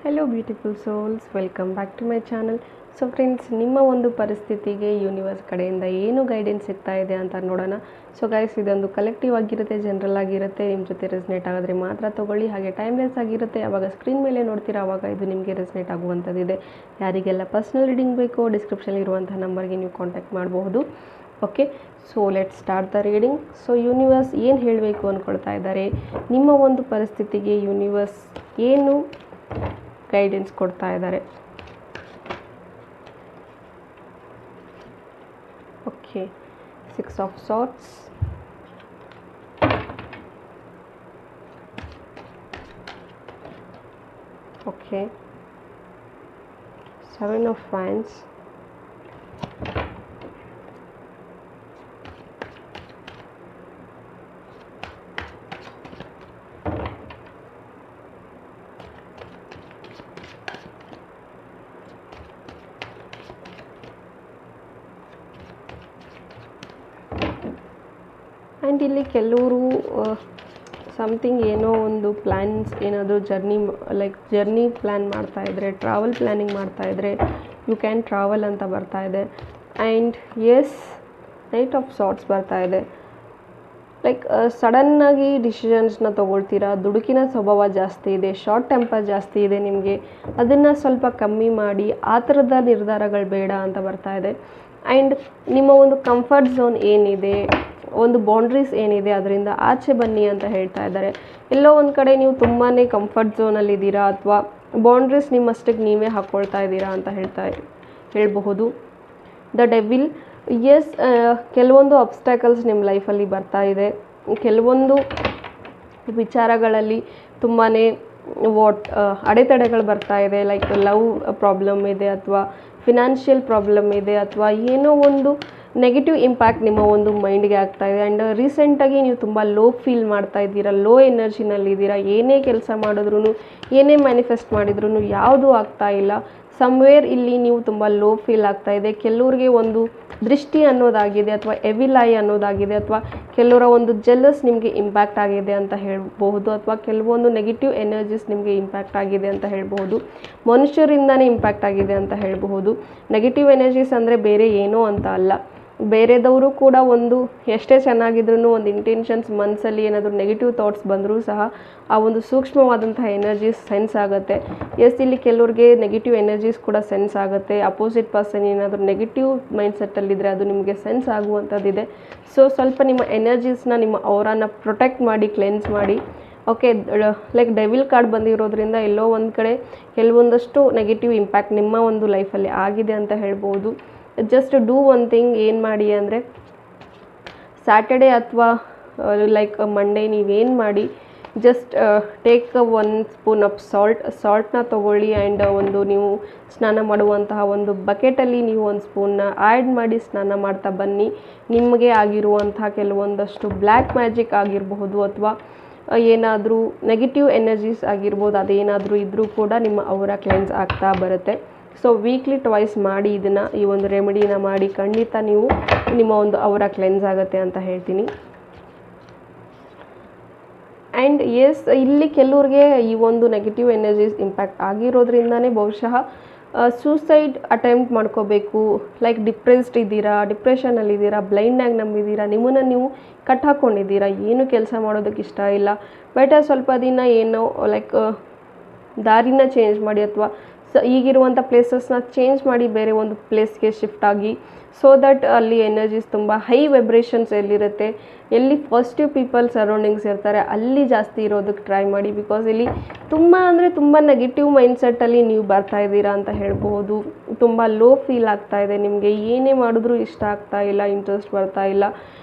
Hello beautiful souls, welcome back to my channel. So friends, ನಿಮ್ಮ ಒಂದು ಪರಿಸ್ಥಿತಿಗೆ universe ಕಡೆಯಿಂದ ಏನು ಗೈಡೆನ್ಸ್ ಸಿಗ್ತಾ ಇದೆ ಅಂತ ನೋಡೋಣ. ಸೊ ಗೈಸ್, ಇದೊಂದು ಕಲೆಕ್ಟಿವ್ ಆಗಿರುತ್ತೆ, ಜನರಲ್ ಆಗಿರುತ್ತೆ. ನಿಮ್ಮ ಜೊತೆ ರೆಸ್ನೇಟ್ ಆಗಿದ್ರೆ ಮಾತ್ರ ತೊಗೊಳ್ಳಿ. ಹಾಗೆ ಟೈಮ್ಲೆಸ್ ಆಗಿರುತ್ತೆ. ಆವಾಗ ಸ್ಕ್ರೀನ್ ಮೇಲೆ ನೋಡ್ತೀರಾ, ಆವಾಗ ಇದು ನಿಮಗೆ ರೆಸ್ನೇಟ್ ಆಗುವಂಥದ್ದಿದೆ. ಯಾರಿಗೆಲ್ಲ ಪರ್ಸ್ನಲ್ ರೀಡಿಂಗ್ ಬೇಕೋ ಡಿಸ್ಕ್ರಿಪ್ಷನ್ ಇರುವಂಥ ನಂಬರ್ಗೆ ನೀವು ಕಾಂಟ್ಯಾಕ್ಟ್ ಮಾಡಬಹುದು. Okay, so let start the reading. So universe ಏನು ಹೇಳಬೇಕು ಅಂದ್ಕೊಳ್ತಾ ಇದ್ದಾರೆ, ನಿಮ್ಮ ಒಂದು ಪರಿಸ್ಥಿತಿಗೆ ಯೂನಿವರ್ಸ್ ಏನು ಗೈಡೆನ್ಸ್ ಕೊಡ್ತಾ ಇದ್ದಾರೆ. Okay, 6 of swords, okay, 7 of wands, and ಇಲ್ಲಿ ಕೆಲವರು ಸಮಥಿಂಗ್ ಏನೋ ಒಂದು ಪ್ಲ್ಯಾನ್ಸ್, ಏನಾದರೂ ಜರ್ನಿ ಪ್ಲ್ಯಾನ್ ಮಾಡ್ತಾಯಿದ್ರೆ, ಟ್ರಾವೆಲ್ ಪ್ಲ್ಯಾನಿಂಗ್ ಮಾಡ್ತಾಯಿದ್ರೆ ಯು ಕ್ಯಾನ್ ಟ್ರಾವೆಲ್ ಅಂತ ಬರ್ತಾ ಇದೆ. And yes, knight of swords ಬರ್ತಾ ಇದೆ. ಸಡನ್ನಾಗಿ ಡಿಸಿಷನ್ಸ್ನ ತೊಗೊಳ್ತೀರಾ. ದುಡುಕಿನ ಸ್ವಭಾವ ಜಾಸ್ತಿ ಇದೆ, ಶಾರ್ಟ್ ಟೆಂಪರ್ ಜಾಸ್ತಿ ಇದೆ ನಿಮಗೆ. ಅದನ್ನು ಸ್ವಲ್ಪ ಕಮ್ಮಿ ಮಾಡಿ, ಆ ಥರದ ನಿರ್ಧಾರಗಳು ಬೇಡ ಅಂತ ಬರ್ತಾ ಇದೆ. ಆ್ಯಂಡ್ ನಿಮ್ಮ ಒಂದು ಕಂಫರ್ಟ್ ಝೋನ್ ಏನಿದೆ, ಒಂದು ಬೌಂಡ್ರೀಸ್ ಏನಿದೆ, ಅದರಿಂದ ಆಚೆ ಬನ್ನಿ ಅಂತ ಹೇಳ್ತಾ ಇದ್ದಾರೆ. ಎಲ್ಲೋ ಒಂದು ಕಡೆ ನೀವು ತುಂಬಾ ಕಂಫರ್ಟ್ ಝೋನಲ್ಲಿದ್ದೀರಾ, ಅಥವಾ ಬೌಂಡ್ರೀಸ್ ನಿಮ್ಮಷ್ಟಕ್ಕೆ ನೀವೇ ಹಾಕ್ಕೊಳ್ತಾ ಇದ್ದೀರಾ ಅಂತ ಹೇಳಬಹುದು. ದ ಡೆವಿಲ್, ಎಸ್, ಕೆಲವೊಂದು ಅಬ್ಸ್ಟ್ಯಾಕಲ್ಸ್ ನಿಮ್ಮ ಲೈಫಲ್ಲಿ ಬರ್ತಾ ಇದೆ. ಕೆಲವೊಂದು ವಿಚಾರಗಳಲ್ಲಿ ತುಂಬಾ ಅಡೆತಡೆಗಳು ಬರ್ತಾ ಇದೆ. ಲವ್ ಪ್ರಾಬ್ಲಮ್ ಇದೆ, ಅಥವಾ ಫಿನಾನ್ಷಿಯಲ್ ಪ್ರಾಬ್ಲಮ್ ಇದೆ, ಅಥವಾ ಏನೋ ಒಂದು ನೆಗೆಟಿವ್ ಇಂಪ್ಯಾಕ್ಟ್ ನಿಮ್ಮ ಒಂದು ಮೈಂಡ್ಗೆ ಆಗ್ತಾ ಇದೆ. ಆ್ಯಂಡ್ ರೀಸೆಂಟಾಗಿ ನೀವು ತುಂಬ ಲೋ ಫೀಲ್ ಮಾಡ್ತಾ ಇದ್ದೀರಾ, ಲೋ ಎನರ್ಜಿನಲ್ಲಿದ್ದೀರಾ. ಏನೇ ಕೆಲಸ ಮಾಡಿದ್ರೂ, ಏನೇ ಮ್ಯಾನಿಫೆಸ್ಟ್ ಮಾಡಿದ್ರೂ ಯಾವುದೂ ಆಗ್ತಾ ಇಲ್ಲ. ಸಮ್ವೇರ್ ಇಲ್ಲಿ ನೀವು ತುಂಬ ಲೋ ಫೀಲ್ ಆಗ್ತಾ ಇದೆ. ಕೆಲವ್ರಿಗೆ ಒಂದು ದೃಷ್ಟಿ ಅನ್ನೋದಾಗಿದೆ, ಅಥವಾ ಎವಿಲ್ ಐ ಅನ್ನೋದಾಗಿದೆ, ಅಥವಾ ಕೆಲವರ ಒಂದು ಜೆಲ್ಲಸ್ ನಿಮಗೆ ಇಂಪ್ಯಾಕ್ಟ್ ಆಗಿದೆ ಅಂತ ಹೇಳ್ಬಹುದು, ಅಥವಾ ಕೆಲವೊಂದು ನೆಗೆಟಿವ್ ಎನರ್ಜೀಸ್ ನಿಮಗೆ ಇಂಪ್ಯಾಕ್ಟ್ ಆಗಿದೆ ಅಂತ ಹೇಳ್ಬಹುದು. ಮನುಷ್ಯರಿಂದನೇ ಇಂಪ್ಯಾಕ್ಟ್ ಆಗಿದೆ ಅಂತ ಹೇಳಬಹುದು. ನೆಗೆಟಿವ್ ಎನರ್ಜೀಸ್ ಅಂದರೆ ಬೇರೆ ಏನೋ ಅಂತ ಅಲ್ಲ, ಬೇರೆದವರು ಕೂಡ ಒಂದು ಎಷ್ಟೇ ಚೆನ್ನಾಗಿದ್ರೂ ಒಂದು ಇಂಟೆನ್ಷನ್ಸ್ ಮನಸ್ಸಲ್ಲಿ ಏನಾದರೂ ನೆಗೆಟಿವ್ ಥಾಟ್ಸ್ ಬಂದರೂ ಸಹ ಆ ಒಂದು ಸೂಕ್ಷ್ಮವಾದಂತಹ ಎನರ್ಜೀಸ್ ಸೆನ್ಸ್ ಆಗುತ್ತೆ. ಎಸ್, ಇಲ್ಲಿ ಕೆಲವ್ರಿಗೆ ನೆಗೆಟಿವ್ ಎನರ್ಜೀಸ್ ಕೂಡ ಸೆನ್ಸ್ ಆಗುತ್ತೆ. ಅಪೋಸಿಟ್ ಪರ್ಸನ್ ಏನಾದರೂ ನೆಗೆಟಿವ್ ಮೈಂಡ್ಸೆಟ್ಟಲ್ಲಿದ್ದರೆ ಅದು ನಿಮಗೆ ಸೆನ್ಸ್ ಆಗುವಂಥದ್ದಿದೆ. ಸೊ ಸ್ವಲ್ಪ ನಿಮ್ಮ ಎನರ್ಜೀಸ್ನ, ನಿಮ್ಮ ಔರಾನ ಪ್ರೊಟೆಕ್ಟ್ ಮಾಡಿ, ಕ್ಲೆನ್ಸ್ ಮಾಡಿ. ಓಕೆ, ಡೆವಿಲ್ ಕಾರ್ಡ್ ಬಂದಿರೋದ್ರಿಂದ ಎಲ್ಲೋ ಒಂದು ಕಡೆ ಕೆಲವೊಂದಷ್ಟು ನೆಗೆಟಿವ್ ಇಂಪ್ಯಾಕ್ಟ್ ನಿಮ್ಮ ಒಂದು ಲೈಫಲ್ಲಿ ಆಗಿದೆ ಅಂತ ಹೇಳ್ಬೋದು. ಜಸ್ಟ್ ಡೂ ಒನ್ ಥಿಂಗ್, ಏನು ಮಾಡಿ ಅಂದರೆ ಸ್ಯಾಟರ್ಡೇ ಅಥವಾ ಮಂಡೇ ನೀವೇನು ಮಾಡಿ, ಜಸ್ಟ್ ಟೇಕ್ 1 ಸ್ಪೂನ್ ಆಫ್ ಸಾಲ್ಟ್ನ ತೊಗೊಳ್ಳಿ. ಆ್ಯಂಡ್ ಒಂದು ನೀವು ಸ್ನಾನ ಮಾಡುವಂತಹ ಒಂದು ಬಕೆಟಲ್ಲಿ ನೀವು 1 ಸ್ಪೂನ್ನ ಆ್ಯಡ್ ಮಾಡಿ ಸ್ನಾನ ಮಾಡ್ತಾ ಬನ್ನಿ. ನಿಮಗೆ ಆಗಿರುವಂತಹ ಕೆಲವೊಂದಷ್ಟು ಬ್ಲ್ಯಾಕ್ ಮ್ಯಾಜಿಕ್ ಆಗಿರಬಹುದು, ಅಥವಾ ಏನಾದರೂ ನೆಗೆಟಿವ್ ಎನರ್ಜೀಸ್ ಆಗಿರ್ಬೋದು, ಅದೇನಾದರೂ ಇದ್ದರೂ ಕೂಡ ನಿಮ್ಮ ಔರಾ ಕ್ಲೆನ್ಸ್ ಆಗ್ತಾ ಬರುತ್ತೆ. ಸೊ ವೀಕ್ಲಿ ಟ್ವೈಸ್ ಮಾಡಿ, ಈ ಒಂದು ರೆಮಿಡಿನ ಮಾಡಿ, ಖಂಡಿತ ನಿಮ್ಮ ಒಂದು ಔರಾ ಕ್ಲೆನ್ಸ್ ಆಗುತ್ತೆ ಅಂತ ಹೇಳ್ತೀನಿ. ಆ್ಯಂಡ್ ಎಸ್, ಇಲ್ಲಿ ಕೆಲವ್ರಿಗೆ ಈ ಒಂದು ನೆಗೆಟಿವ್ ಎನರ್ಜೀಸ್ ಇಂಪ್ಯಾಕ್ಟ್ ಆಗಿರೋದ್ರಿಂದನೇ ಬಹುಶಃ ಸೂಸೈಡ್ ಅಟೆಂಪ್ಟ್ ಮಾಡ್ಕೋಬೇಕು. ಡಿಪ್ರೆಸ್ಡ್ ಇದ್ದೀರಾ, ಡಿಪ್ರೆಷನಲ್ಲಿದ್ದೀರಾ, ಬ್ಲೈಂಡಾಗಿ ನಂಬಿದ್ದೀರಾ, ನಿಮ್ಮನ್ನು ನೀವು ಕಟ್ ಹಾಕ್ಕೊಂಡಿದ್ದೀರಾ, ಏನು ಕೆಲಸ ಮಾಡೋದಕ್ಕೆ ಇಷ್ಟ ಇಲ್ಲ. ಬೆಟರ್ ಸ್ವಲ್ಪ ದಿನ ಏನೋ ದಾರಿನ ಚೇಂಜ್ ಮಾಡಿ, ಅಥವಾ ಈಗಿರುವಂಥ ಪ್ಲೇಸಸ್ನ ಚೇಂಜ್ ಮಾಡಿ ಬೇರೆ ಒಂದು ಪ್ಲೇಸ್ಗೆ ಶಿಫ್ಟ್ ಆಗಿ. ಸೊ ದಟ್ ಅಲ್ಲಿ ಎನರ್ಜೀಸ್ ತುಂಬ ಹೈ ವೈಬ್ರೇಷನ್ಸ್ ಎಲ್ಲಿರುತ್ತೆ, ಎಲ್ಲಿ ಪಾಸಿಟಿವ್ ಪೀಪಲ್ ಸರೌಂಡಿಂಗ್ಸ್ ಇರ್ತಾರೆ, ಅಲ್ಲಿ ಜಾಸ್ತಿ ಇರೋದಕ್ಕೆ ಟ್ರೈ ಮಾಡಿ. ಬಿಕಾಸ್ ಇಲ್ಲಿ ತುಂಬ ನೆಗೆಟಿವ್ ಮೈಂಡ್ಸೆಟ್ಟಲ್ಲಿ ನೀವು ಬರ್ತಾ ಇದ್ದೀರಾ ಅಂತ ಹೇಳ್ಬೋದು. ತುಂಬ ಲೋ ಫೀಲ್ ಆಗ್ತಾ ಇದೆ ನಿಮಗೆ, ಏನೇ ಮಾಡಿದ್ರೂ ಇಷ್ಟ ಆಗ್ತಾ ಇಲ್ಲ, ಇಂಟ್ರೆಸ್ಟ್ ಬರ್ತಾ ಇಲ್ಲ.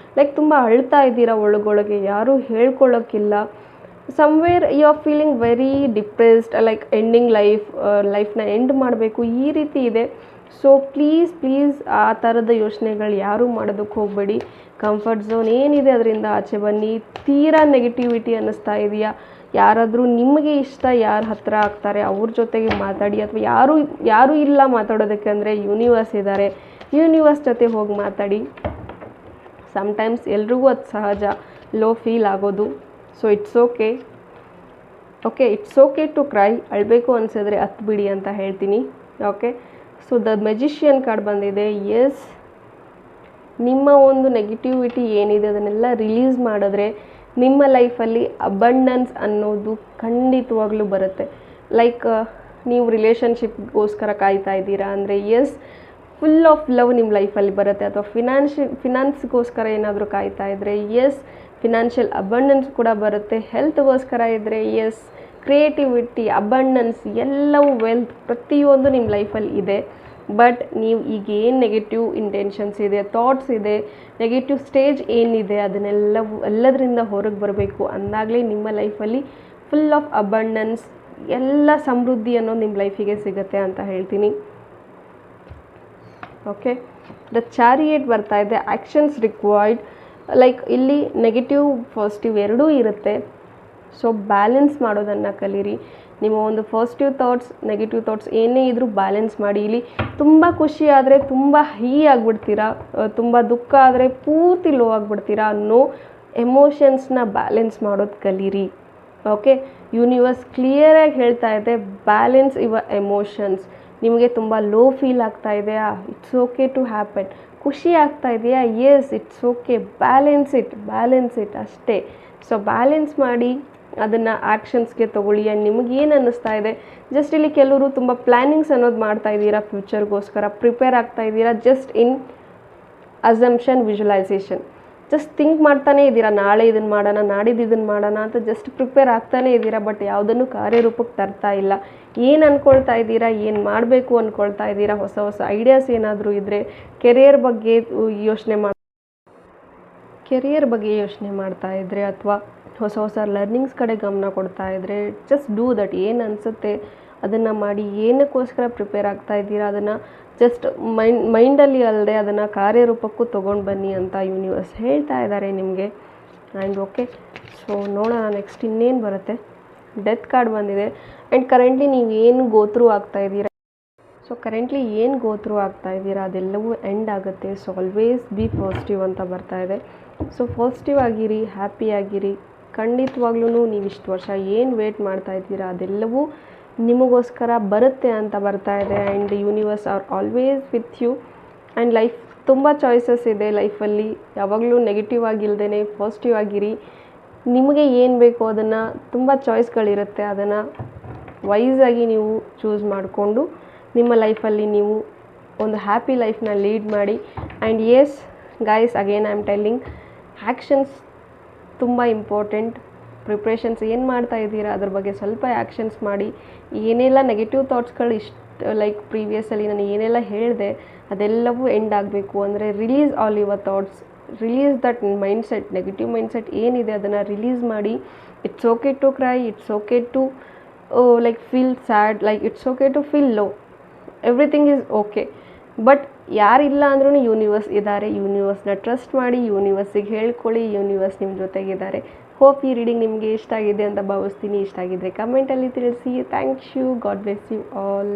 ತುಂಬ ಅಳ್ತಾ ಇದ್ದೀರಾ ಒಳಗೊಳಗೆ, ಯಾರೂ ಹೇಳ್ಕೊಳ್ಳೋಕ್ಕಿಲ್ಲ. Somewhere you are feeling very depressed, ending ಲೈಫ್ನ ಎಂಡ್ ಮಾಡಬೇಕು, ಈ ರೀತಿ ಇದೆ. ಸೊ ಪ್ಲೀಸ್ ಆ ಥರದ ಯೋಚನೆಗಳು ಯಾರೂ ಮಾಡೋದಕ್ಕೆ ಹೋಗಬೇಡಿ. ಕಂಫರ್ಟ್ ಝೋನ್ ಏನಿದೆ ಅದರಿಂದ ಆಚೆ ಬನ್ನಿ. ತೀರಾ ನೆಗೆಟಿವಿಟಿ ಅನ್ನಿಸ್ತಾ ಇದೆಯಾ, ಯಾರಾದರೂ ನಿಮಗೆ ಇಷ್ಟ ಯಾರು ಹತ್ತಿರ ಆಗ್ತಾರೆ ಅವ್ರ ಜೊತೆಗೆ ಮಾತಾಡಿ, ಅಥವಾ ಯಾರೂ ಇಲ್ಲ ಮಾತಾಡೋದಕ್ಕೆ ಅಂದರೆ ಯೂನಿವರ್ಸ್ ಇದ್ದಾರೆ, ಯೂನಿವರ್ಸ್ ಜೊತೆ ಹೋಗಿ ಮಾತಾಡಿ. ಸಮ್ಟೈಮ್ಸ್ ಎಲ್ರಿಗೂ ಅದು ಸಹಜ ಲೋ ಫೀಲ್ ಆಗೋದು. So it's okay. Okay, it's okay to cry. ಅಳಬೇಕು ಅನಿಸಿದ್ರೆ ಹತ್ತು ಬಿಡಿ ಅಂತ ಹೇಳ್ತೀನಿ. Okay, so the magician card ಬಂದಿದೆ. ಎಸ್, ನಿಮ್ಮ ಒಂದು ನೆಗೆಟಿವಿಟಿ ಏನಿದೆ ಅದನ್ನೆಲ್ಲ ರಿಲೀಸ್ ಮಾಡಿದ್ರೆ ನಿಮ್ಮ ಲೈಫಲ್ಲಿ ಅಬಂಡೆನ್ಸ್ ಅನ್ನೋದು ಖಂಡಿತವಾಗ್ಲೂ ಬರುತ್ತೆ. ಲೈಕ್ ನೀವು ರಿಲೇಷನ್ಶಿಪ್ಗೋಸ್ಕರ ಕಾಯ್ತಾ ಇದ್ದೀರಾ ಅಂದರೆ ಎಸ್, ಫುಲ್ ಆಫ್ ಲವ್ ನಿಮ್ಮ ಲೈಫಲ್ಲಿ ಬರುತ್ತೆ. ಅಥವಾ ಫಿನಾನ್ಸ್ಗೋಸ್ಕರ ಏನಾದರೂ ಕಾಯ್ತಾ ಇದ್ದರೆ ಎಸ್, ಫಿನಾನ್ಷಿಯಲ್ ಅಬಂಡೆನ್ಸ್ ಕೂಡ ಬರುತ್ತೆ. ಹೆಲ್ತ್ಗೋಸ್ಕರ ಇದ್ದರೆ ಎಸ್, ಕ್ರಿಯೇಟಿವಿಟಿ, ಅಬಂಡೆನ್ಸ್ ಎಲ್ಲವೂ, ವೆಲ್ತ್ ಪ್ರತಿಯೊಂದು ನಿಮ್ಮ ಲೈಫಲ್ಲಿ ಇದೆ. ಬಟ್ ನೀವು ಈಗ ಏನು ನೆಗೆಟಿವ್ ಇಂಟೆನ್ಷನ್ಸ್ ಇದೆ, ಥಾಟ್ಸ್ ಇದೆ, ನೆಗೆಟಿವ್ ಸ್ಟೇಜ್ ಏನಿದೆ ಎಲ್ಲದರಿಂದ ಹೊರಗೆ ಬರಬೇಕು ಅಂದಾಗಲೇ ನಿಮ್ಮ ಲೈಫಲ್ಲಿ ಫುಲ್ ಆಫ್ ಅಬಂಡೆನ್ಸ್, ಎಲ್ಲ ಸಮೃದ್ಧಿ ಅನ್ನೋದು ನಿಮ್ಮ ಲೈಫಿಗೆ ಸಿಗುತ್ತೆ ಅಂತ ಹೇಳ್ತೀನಿ. ಓಕೆ, ದ ಚಾರಿಯೇಟ್ ಬರ್ತಾ ಇದೆ. Actions required. ಲೈಕ್ ಇಲ್ಲಿ ನೆಗೆಟಿವ್ ಪಾಸಿಟಿವ್ ಎರಡೂ ಇರುತ್ತೆ. ಸೊ ಬ್ಯಾಲೆನ್ಸ್ ಮಾಡೋದನ್ನು ಕಲೀರಿ. ನಿಮ್ಮ ಒಂದು ಪಾಸಿಟಿವ್ ಥಾಟ್ಸ್, ನೆಗೆಟಿವ್ ಥಾಟ್ಸ್ ಏನೇ ಇದ್ದರೂ ಬ್ಯಾಲೆನ್ಸ್ ಮಾಡಿ. ಇಲ್ಲಿ ತುಂಬ ಖುಷಿ ಆದರೆ ತುಂಬ ಹೈ ಆಗಿಬಿಡ್ತೀರಾ, ತುಂಬ ದುಃಖ ಆದರೆ ಪೂರ್ತಿ ಲೋ ಆಗಿಬಿಡ್ತೀರಾ ಅನ್ನೋ ಎಮೋಷನ್ಸ್ನ ಬ್ಯಾಲೆನ್ಸ್ ಮಾಡೋದು ಕಲೀರಿ. ಓಕೆ, ಯೂನಿವರ್ಸ್ ಕ್ಲಿಯರಾಗಿ ಹೇಳ್ತಾ ಇದೆ, ಬ್ಯಾಲೆನ್ಸ್ ಯುವರ್ ಎಮೋಷನ್ಸ್. ನಿಮಗೆ ತುಂಬ ಲೋ ಫೀಲ್ ಆಗ್ತಾ ಇದೆಯಾ, ಇಟ್ಸ್ ಓಕೆ ಟು ಹ್ಯಾಪನ್. ಖುಷಿ ಆಗ್ತಾ ಇದೆಯಾ, yes, it's okay, balance it ಅಷ್ಟೇ. ಸೊ ಬ್ಯಾಲೆನ್ಸ್ ಮಾಡಿ ಅದನ್ನು ಆ್ಯಕ್ಷನ್ಸ್ಗೆ ತೊಗೊಳ್ಳಿ. ಆ್ಯಂಡ್ ನಿಮಗೇನು ಅನ್ನಿಸ್ತಾ ಇದೆ, ಜಸ್ಟ್ ಇಲ್ಲಿ ಕೆಲವರು ತುಂಬ ಪ್ಲ್ಯಾನಿಂಗ್ಸ್ ಅನ್ನೋದು ಮಾಡ್ತಾ ಇದ್ದೀರಾ, ಫ್ಯೂಚರ್ಗೋಸ್ಕರ ಪ್ರಿಪೇರ್ ಆಗ್ತಾ ಇದ್ದೀರಾ. Just in assumption, visualisation, just think ಮಾಡ್ತಾನೇ ಇದ್ದೀರಾ, ನಾಳೆ ಇದನ್ನು ಮಾಡೋಣ, ನಾಡಿದ್ದು ಇದನ್ನು ಮಾಡೋಣ ಅಂತ ಜಸ್ಟ್ ಪ್ರಿಪೇರ್ ಆಗ್ತಾನೇ ಇದ್ದೀರಾ. ಬಟ್ ಯಾವುದನ್ನು ಕಾರ್ಯರೂಪಕ್ಕೆ ತರ್ತಾ ಇಲ್ಲ. ಏನು ಅಂದ್ಕೊಳ್ತಾ ಇದ್ದೀರಾ, ಏನು ಮಾಡಬೇಕು ಅಂದ್ಕೊಳ್ತಾ ಇದ್ದೀರಾ, ಹೊಸ ಹೊಸ ಐಡಿಯಾಸ್ ಏನಾದರೂ ಇದ್ದರೆ ಕೆರಿಯರ್ ಬಗ್ಗೆ ಯೋಚನೆ ಮಾಡ್ತಾ ಇದ್ದರೆ ಅಥವಾ ಹೊಸ ಹೊಸ ಲರ್ನಿಂಗ್ಸ್ ಕಡೆ ಗಮನ ಕೊಡ್ತಾ ಇದ್ದರೆ ಜಸ್ಟ್ ಡೂ ದಟ್. ಏನು ಅನಿಸುತ್ತೆ ಅದನ್ನು ಮಾಡಿ. ಏನಕ್ಕೋಸ್ಕರ ಪ್ರಿಪೇರ್ ಆಗ್ತಾ ಇದ್ದೀರಾ ಅದನ್ನು ಜಸ್ಟ್ ಮೈಂಡಲ್ಲಿ ಅಲ್ಲದೆ ಅದನ್ನು ಕಾರ್ಯರೂಪಕ್ಕೂ ತೊಗೊಂಡು ಬನ್ನಿ ಅಂತ ಯೂನಿವರ್ಸ್ ಹೇಳ್ತಾ ಇದ್ದಾರೆ ನಿಮಗೆ. ಆ್ಯಂಡ್ ಓಕೆ, ಸೊ ನೋಡೋಣ ನೆಕ್ಸ್ಟ್ ಇನ್ನೇನು ಬರುತ್ತೆ. ಡೆತ್ ಕಾರ್ಡ್ ಬಂದಿದೆ. ಆ್ಯಂಡ್ ಕರೆಂಟ್ಲಿ ನೀವು ಏನು ಗೋತ್ರೂ ಆಗ್ತಾ ಇದ್ದೀರಾ ಅದೆಲ್ಲವೂ ಎಂಡ್ ಆಗುತ್ತೆ. ಸೊ ಆಲ್ವೇಸ್ ಬಿ ಪಾಸಿಟಿವ್ ಅಂತ ಬರ್ತಾ ಇದೆ. ಸೊ ಪಾಸಿಟಿವ್ ಆಗಿರಿ, ಹ್ಯಾಪಿ ಆಗಿರಿ. ಖಂಡಿತವಾಗ್ಲೂ ನೀವು ಇಷ್ಟು ವರ್ಷ ಏನು ವೇಟ್ ಮಾಡ್ತಾ ಇದ್ದೀರಾ ಅದೆಲ್ಲವೂ ನಿಮಗೋಸ್ಕರ ಬರುತ್ತೆ ಅಂತ ಬರ್ತಾ ಇದೆ. And universe are always with you. And life ತುಂಬ ಚಾಯ್ಸಸ್ ಇದೆ ಲೈಫಲ್ಲಿ. ಯಾವಾಗಲೂ ನೆಗೆಟಿವ್ ಆಗಿಲ್ಲದೇ ಪಾಸಿಟಿವ್ ಆಗಿರಿ. ನಿಮಗೆ ಏನು ಬೇಕೋ ಅದನ್ನು, ತುಂಬ ಚಾಯ್ಸ್ಗಳಿರುತ್ತೆ, ಅದನ್ನು ವೈಸಾಗಿ ನೀವು ಚೂಸ್ ಮಾಡಿಕೊಂಡು ನಿಮ್ಮ ಲೈಫಲ್ಲಿ ನೀವು ಒಂದು ಹ್ಯಾಪಿ ಲೈಫ್ನ ಲೀಡ್ ಮಾಡಿ. And yes guys, again I am telling, actions ತುಂಬ ಇಂಪಾರ್ಟೆಂಟ್. ಪ್ರಿಪ್ರೇಷನ್ಸ್ ಏನು ಮಾಡ್ತಾ ಇದ್ದೀರಾ ಅದ್ರ ಬಗ್ಗೆ ಸ್ವಲ್ಪ ಆ್ಯಕ್ಷನ್ಸ್ ಮಾಡಿ. ಏನೆಲ್ಲ ನೆಗೆಟಿವ್ ಥಾಟ್ಸ್ಗಳು ಲೈಕ್ ಪ್ರೀವಿಯಸ್ಸಲ್ಲಿ ನಾನು ಏನೆಲ್ಲ ಹೇಳಿದೆ ಅದೆಲ್ಲವೂ ಎಂಡ್ ಆಗಬೇಕು ಅಂದರೆ release all your thoughts, release that mindset, negative mindset ಏನಿದೆ ಅದನ್ನು ರಿಲೀಸ್ ಮಾಡಿ. It's okay to cry, it's okay to like feel sad, like it's okay to feel low, everything is okay. But ಯಾರಿಲ್ಲ ಅಂದ್ರೂ universe ಇದ್ದಾರೆ. ಯೂನಿವರ್ಸ್ನ trust ಮಾಡಿ, ಯೂನಿವರ್ಸಿಗೆ ಹೇಳ್ಕೊಳ್ಳಿ, universe ನಿಮ್ಮ ಜೊತೆಗಿದ್ದಾರೆ. Hope ಈ ರೀಡಿಂಗ್ ನಿಮಗೆ ಇಷ್ಟ ಆಗಿದೆ ಅಂತ ಭಾವಿಸ್ತೀನಿ. ಇಷ್ಟ ಆಗಿದ್ದರೆ ಕಮೆಂಟಲ್ಲಿ ತಿಳಿಸಿ. Thank you. God bless you all.